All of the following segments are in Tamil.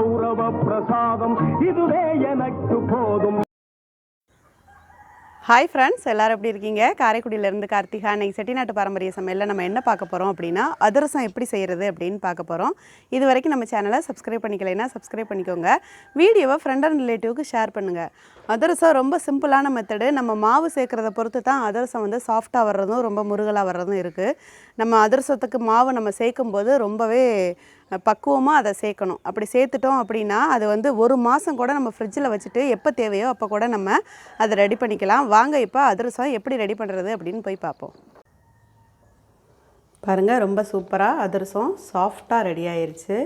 கௌரவ பிரசாதம் இதுவே எனக்கு போதும். ஹாய் ஃப்ரெண்ட்ஸ், எல்லோரும் எப்படி இருக்கீங்க? காரைக்குடியிலேருந்து கார்த்திகா. இன்றைக்கி செட்டிநாட்டு பாரம்பரிய சமையலில் நம்ம என்ன பார்க்க போகிறோம் அப்படின்னா அதிரசம் எப்படி செய்கிறது அப்படின்னு பார்க்க போகிறோம். இது வரைக்கும் நம்ம சேனலை சப்ஸ்கிரைப் பண்ணிக்கலைன்னா சப்ஸ்கிரைப் பண்ணிக்கோங்க. வீடியோவை ஃப்ரெண்ட் அண்ட் ரிலேட்டிவ்க்கு ஷேர் பண்ணுங்கள். அதிரசம் ரொம்ப சிம்பிளான மெத்தடு. நம்ம மாவு சேர்க்குறத பொறுத்து தான் அதிரசம் வந்து சாஃப்டாக வர்றதும் ரொம்ப முருகலாக வர்றதும் இருக்குது. நம்ம அதிரசத்துக்கு மாவு நம்ம சேர்க்கும்போது ரொம்பவே பக்குவமாக அதை சேர்க்கணும். அப்படி சேர்த்துட்டோம் அப்படின்னா அது வந்து ஒரு மாதம் கூட நம்ம ஃப்ரிட்ஜில் வச்சுட்டு எப்போ தேவையோ அப்போ கூட நம்ம அதை ரெடி பண்ணிக்கலாம். வாங்க இப்போ அதிரசம் எப்படி ரெடி பண்ணுறது அப்படின்னு போய் பார்ப்போம். பாருங்கள், ரொம்ப சூப்பராக அதிரசம் சாஃப்டாக ரெடி ஆயிடுச்சு.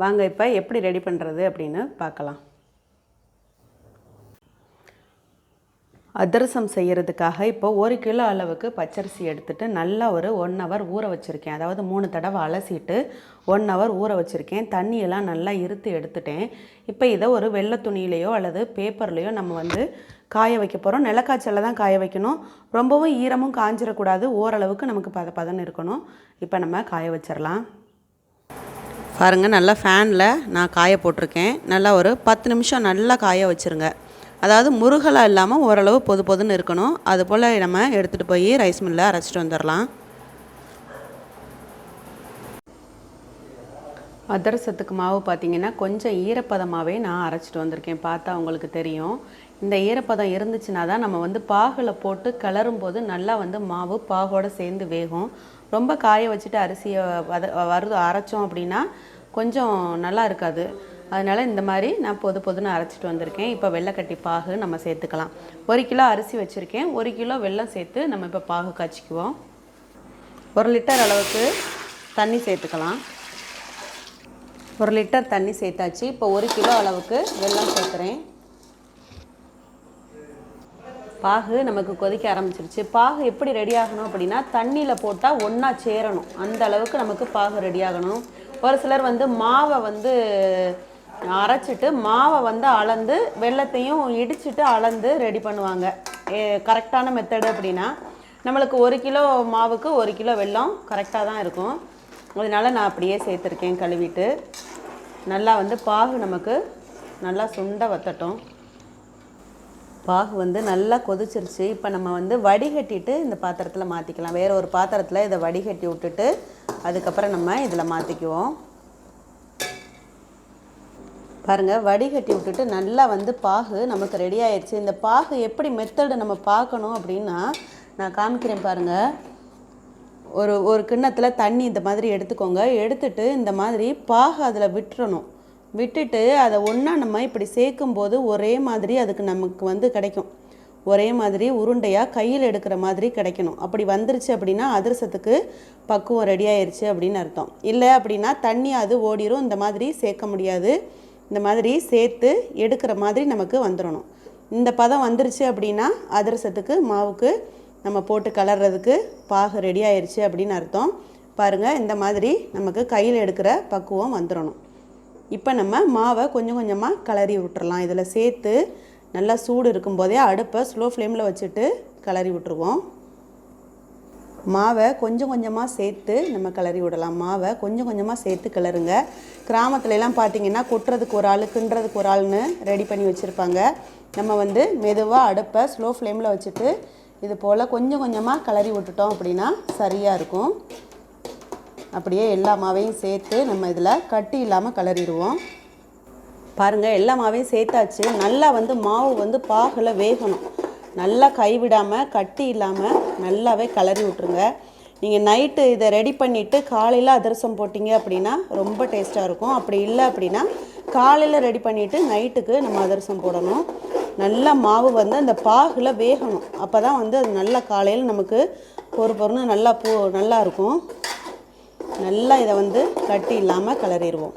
வாங்க இப்போ எப்படி ரெடி பண்ணுறது அப்படின்னு பார்க்கலாம். அதிரசம் செய்கிறதுக்காக இப்போ 1 கிலோ அளவுக்கு பச்சரிசி எடுத்துகிட்டு நல்லா ஒரு 1 ஹவர் ஊற வச்சுருக்கேன். அதாவது 3 தடவை அலசிட்டு 1 ஹவர் ஊற வச்சுருக்கேன். தண்ணியெல்லாம் நல்லா இருத்து எடுத்துட்டேன். இப்போ இதை ஒரு வெள்ளை துணியிலையோ அல்லது பேப்பர்லேயோ நம்ம வந்து காய வைக்க போகிறோம். நிலக்காய்ச்சலில் தான் காய வைக்கணும். ரொம்பவும் ஈரமும் காஞ்சிடக்கூடாது. ஓரளவுக்கு நமக்கு பதம் இருக்கணும். இப்போ நம்ம காய வச்சிடலாம். பாருங்கள், நல்லா ஃபேனில் நான் காய போட்டிருக்கேன். நல்லா ஒரு 10 நிமிஷம் நல்லா காய வச்சுருங்க. அதாவது முருகலாக இல்லாமல் ஓரளவு பொது பொதுன்னு இருக்கணும். அதுபோல் நம்ம எடுத்துகிட்டு போய் ரைஸ் மில்லில் அரைச்சிட்டு வந்துடலாம். அதிரசத்துக்கு மாவு பார்த்திங்கன்னா கொஞ்சம் ஈரப்பதமாகவே நான் அரைச்சிட்டு வந்திருக்கேன். பார்த்தா உங்களுக்கு தெரியும். இந்த ஈரப்பதம் இருந்துச்சுன்னா தான் நம்ம வந்து பாகில் போட்டு கிளறும் போது நல்லா வந்து மாவு பாகோடு சேர்ந்து வேகும். ரொம்ப காய வச்சுட்டு அரிசியை அரைச்சோம் அப்படின்னா கொஞ்சம் நல்லா இருக்காது. அதனால் இந்த மாதிரி நான் பொதுன்னு அரைச்சிட்டு வந்திருக்கேன். இப்போ வெள்ளைக்கட்டி பாகு நம்ம சேர்த்துக்கலாம். 1 கிலோ அரிசி வச்சுருக்கேன். 1 கிலோ வெல்லம் சேர்த்து நம்ம இப்போ பாகு காய்ச்சிக்குவோம். 1 லிட்டர் அளவுக்கு தண்ணி சேர்த்துக்கலாம். 1 லிட்டர் தண்ணி சேர்த்தாச்சு. இப்போ 1 கிலோ அளவுக்கு வெல்லம் சேர்க்குறேன். பாகு நமக்கு கொதிக்க ஆரம்பிச்சிருச்சு. பாகு எப்படி ரெடி ஆகணும் அப்படின்னா தண்ணியில் போட்டால் ஒன்றா சேரணும். அந்த அளவுக்கு நமக்கு பாகு ரெடி ஆகணும். ஒரு சிலர் வந்து மாவை வந்து அரைச்சிட்டு மாவை வந்து அளந்து வெல்லத்தையும் இடிச்சிட்டு அளந்து ரெடி பண்ணுவாங்க. கரெக்டான மெத்தடு அப்படின்னா நம்மளுக்கு 1 கிலோ மாவுக்கு 1 கிலோ வெல்லம் கரெக்டாக தான் இருக்கும். அதனால் நான் அப்படியே சேர்த்துருக்கேன் கழுவிட்டு. நல்லா வந்து பாகு நமக்கு நல்லா சுண்ட வத்தட்டும். பாகு வந்து நல்லா கொதிச்சிருச்சு. இப்போ நம்ம வந்து வடிகட்டிட்டு இந்த பாத்திரத்தில் மாற்றிக்கலாம். வேறு ஒரு பாத்திரத்தில் இதை வடிகட்டி விட்டுட்டு அதுக்கப்புறம் நம்ம இதில் மாற்றிக்குவோம். பாருங்கள், வடிகட்டி விட்டுட்டு நல்லா வந்து பாகு நமக்கு ரெடி ஆயிடுச்சு. இந்த பாகு எப்படி மெத்தடு நம்ம பார்க்கணும் அப்படின்னா நான் காமிக்கிறேன் பாருங்கள். ஒரு கிண்ணத்தில் தண்ணி இந்த மாதிரி எடுத்துக்கோங்க. எடுத்துட்டு இந்த மாதிரி பாகு அதில் விட்டுறணும். விட்டுட்டு அதை ஒன்றா நம்ம இப்படி சேர்க்கும்போது ஒரே மாதிரி அதுக்கு நமக்கு வந்து கிடைக்கும். ஒரே மாதிரி உருண்டையாக கையில் எடுக்கிற மாதிரி கிடைக்கணும். அப்படி வந்துருச்சு அப்படின்னா அதிரசத்துக்கு பக்குவம் ரெடி ஆயிடுச்சு அப்படின்னு அர்த்தம். இல்லை அப்படின்னா தண்ணி அது ஓடிரும். இந்த மாதிரி சேர்க்க முடியாது. இந்த மாதிரி சேர்த்து எடுக்கிற மாதிரி நமக்கு வந்துடணும். இந்த பதம் வந்துருச்சு அப்படின்னா அதிரசத்துக்கு மாவுக்கு நம்ம போட்டு கலர்றதுக்கு பாகு ரெடி ஆயிடுச்சு அப்படின்னு அர்த்தம். பாருங்கள், இந்த மாதிரி நமக்கு கையில் எடுக்கிற பக்குவம் வந்துடணும். இப்போ நம்ம மாவை கொஞ்சம் கொஞ்சமாக கிளறி விட்டுறலாம். இதில் சேர்த்து நல்லா சூடு இருக்கும்போதே அடுப்பை ஸ்லோ ஃப்ளேமில் வச்சுட்டு கிளறி விட்டுருவோம். மாவை கொஞ்சம் கொஞ்சமாக சேர்த்து நம்ம கிளறி விடலாம். மாவை கொஞ்சம் கொஞ்சமாக சேர்த்து கிளறுங்க. கிராமத்துலலாம் பார்த்திங்கன்னா கொட்டுறதுக்கு ஒரு ஆள் கிண்டுறதுக்கு ஒரு ஆள்னு ரெடி பண்ணி வச்சுருப்பாங்க. நம்ம வந்து மெதுவாக அடுப்பை ஸ்லோ ஃப்ளேமில் வச்சுட்டு இது போல் கொஞ்சம் கொஞ்சமாக கிளறி விட்டுட்டோம் அப்படின்னா சரியாக இருக்கும். அப்படியே எல்லா மாவையும் சேர்த்து நம்ம இதில் கட்டி இல்லாமல் கிளறிடுவோம். பாருங்கள், எல்லா மாவையும் சேர்த்தாச்சு. நல்லா வந்து மாவு வந்து பாகில் வேகணும். நல்லா கைவிடாமல் கட்டி இல்லாமல் நல்லாவே கிளறி விட்ருங்க. நீங்கள் நைட்டு இதை ரெடி பண்ணிவிட்டு காலையில் அதிரசம் போட்டிங்க அப்படின்னா ரொம்ப டேஸ்ட்டாக இருக்கும். அப்படி இல்லை அப்படின்னா காலையில் ரெடி பண்ணிவிட்டு நைட்டுக்கு நம்ம அதிரசம் போடணும். நல்லா மாவு வந்து அந்த பாகில் வேகணும். அப்போ தான் வந்து அது நல்லா காலையில் நமக்கு பொறுன்னு நல்லா இருக்கும். நல்லா இதை வந்து கட்டி இல்லாமல் கிளறிடுவோம்.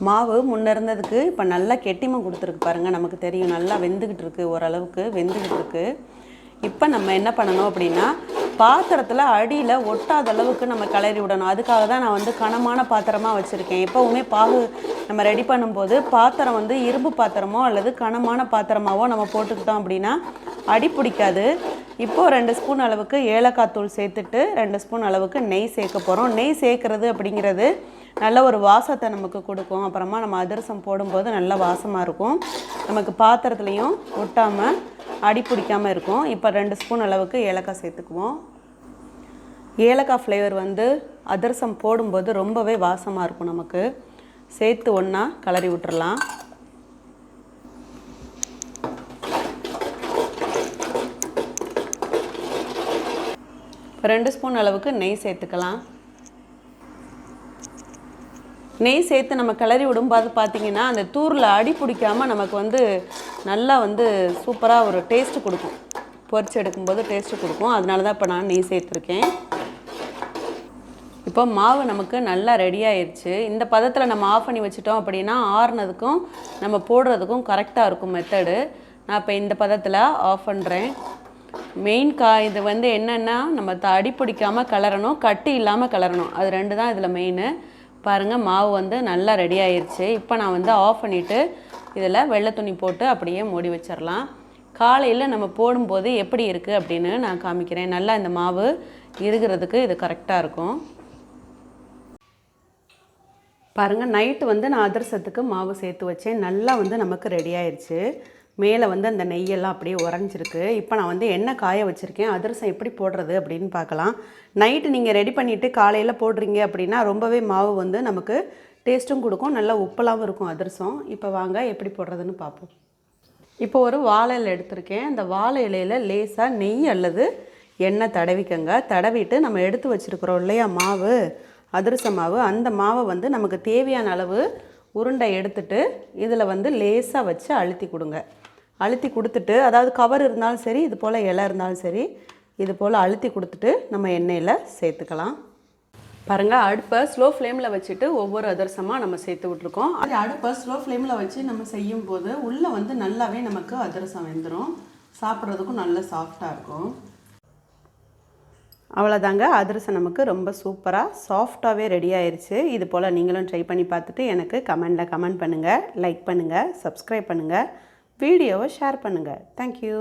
மாவு முன்ன இருந்ததுக்கு இப்போ நல்லா கெட்டிமாக கொடுத்துருக்கு பாருங்கள். நமக்கு தெரியும் நல்லா வெந்துக்கிட்டு இருக்குது. ஓரளவுக்கு வெந்துக்கிட்டு இருக்குது. இப்போ நம்ம என்ன பண்ணணும் அப்படின்னா பாத்திரத்தில் அடியில் ஒட்டாத அளவுக்கு நம்ம கிளறி விடணும். அதுக்காக தான் நான் வந்து கனமான பாத்திரமாக வச்சுருக்கேன். எப்போவுமே பாகு நம்ம ரெடி பண்ணும்போது பாத்திரம் வந்து இரும்பு பாத்திரமோ அல்லது கனமான பாத்திரமாவோ நம்ம போட்டுக்கிட்டோம் அப்படின்னா அடி பிடிக்காது. இப்போது 2 ஸ்பூன் அளவுக்கு ஏலக்காய் தூள் சேர்த்துட்டு 2 ஸ்பூன் அளவுக்கு நெய் சேர்க்க போகிறோம். நெய் சேர்க்குறது அப்படிங்கிறது நல்ல ஒரு வாசத்தை நமக்கு கொடுக்கும். அப்புறமா நம்ம அதிரசம் போடும்போது நல்ல வாசமாக இருக்கும். நமக்கு பாத்திரத்துலேயும் ஒட்டாமல் அடி பிடிக்காமல் இருக்கும். இப்போ 2 ஸ்பூன் அளவுக்கு ஏலக்காய் சேர்த்துக்குவோம். ஏலக்காய் ஃப்ளேவர் வந்து அதிரசம் போடும்போது ரொம்பவே வாசமாக இருக்கும். நமக்கு சேர்த்து ஒன்றா கலரி விட்டுறலாம். இப்போ 2 ஸ்பூன் அளவுக்கு நெய் சேர்த்துக்கலாம். நெய் சேர்த்து நம்ம கிளறி விடும்போது பார்த்திங்கன்னா அந்த தூரில் அடி பிடிக்காமல் நமக்கு வந்து நல்லா வந்து சூப்பராக ஒரு டேஸ்ட்டு கொடுக்கும். பொரிச்சு எடுக்கும்போது டேஸ்ட்டு கொடுக்கும். அதனால தான் இப்போ நான் நெய் சேர்த்துருக்கேன். இப்போ மாவு நமக்கு நல்லா ரெடி ஆயிடுச்சு. இந்த பதத்தில் நம்ம ஆஃப் பண்ணி வச்சுட்டோம் அப்படின்னா ஆறுனதுக்கும் நம்ம போடுறதுக்கும் கரெக்டாக இருக்கும் மெத்தடு. நான் இப்போ இந்த பதத்தில் ஆஃப் பண்ணுறேன். மெயின் இது வந்து என்னென்னா நம்ம அடி பிடிக்காமல் கிளறணும், கட்டி இல்லாமல் கிளறணும். அது 2 தான் இதில் மெயின். பாருங்கள் மாவு வந்து நல்லா ரெடி ஆயிடுச்சு. இப்போ நான் வந்து ஆஃப் பண்ணிவிட்டு இதில் வெள்ளை துணி போட்டு அப்படியே மூடி வச்சிடலாம். காலையில் நம்ம போடும்போது எப்படி இருக்குது அப்படின்னு நான் காமிக்கிறேன். நல்லா இந்த மாவு இருக்கிறதுக்கு இது கரெக்டாக இருக்கும். பாருங்கள் நைட்டு வந்து நான் அதிரசத்துக்கு மாவு சேர்த்து வச்சேன். நல்லா வந்து நமக்கு ரெடி ஆயிடுச்சு. மேலே வந்து அந்த நெய்யெல்லாம் அப்படியே உறைஞ்சிருக்கு. இப்போ நான் வந்து எண்ணெய் காய வச்சுருக்கேன். அதிரசம் எப்படி போடுறது அப்படின்னு பார்க்கலாம். நைட்டு நீங்கள் ரெடி பண்ணிவிட்டு காலையில் போடுறீங்க அப்படின்னா ரொம்பவே மாவு வந்து நமக்கு டேஸ்ட்டும் கொடுக்கும், நல்லா உப்பலாகவும் இருக்கும் அதிரசம். இப்போ வாங்க எப்படி போடுறதுன்னு பார்ப்போம். இப்போ ஒரு வாழை இலை எடுத்திருக்கேன். அந்த வாழை இலையில் லேசாக நெய் அல்லது எண்ணெய் தடவிக்கங்க. தடவிட்டு நம்ம எடுத்து வச்சுருக்குறோம் இல்லையா மாவு, அதிரச மாவு, அந்த மாவை வந்து நமக்கு தேவையான அளவு உருண்டை எடுத்துட்டு இதில் வந்து லேசாக வச்சு அழுத்தி கொடுங்க. அழுத்தி கொடுத்துட்டு, அதாவது கவர் இருந்தாலும் சரி, இது போல் இலை இருந்தாலும் சரி, இது போல் அழுத்தி கொடுத்துட்டு நம்ம எண்ணெயில் சேர்த்துக்கலாம். பாருங்கள் அடுப்பை ஸ்லோ ஃப்ளேமில் வச்சுட்டு ஒவ்வொரு அதிரசமாக நம்ம சேர்த்து விட்ருக்கோம். அது அடுப்பை ஸ்லோ ஃப்ளேமில் வச்சு நம்ம செய்யும் போது உள்ளே வந்து நல்லாவே நமக்கு அதிரசம் வெந்துடும். சாப்பிட்றதுக்கும் நல்ல சாஃப்டாக இருக்கும். அவ்வளோதாங்க, அதிரசம் நமக்கு ரொம்ப சூப்பராக சாஃப்டாகவே ரெடி ஆயிடுச்சு. இது போல் நீங்களும் ட்ரை பண்ணி பார்த்துட்டு எனக்கு கமெண்டில் கமெண்ட் பண்ணுங்கள், லைக் பண்ணுங்கள், சப்ஸ்கிரைப் பண்ணுங்கள், வீடியோவை ஷேர் பண்ணுங்கள். தேங்க்யூ.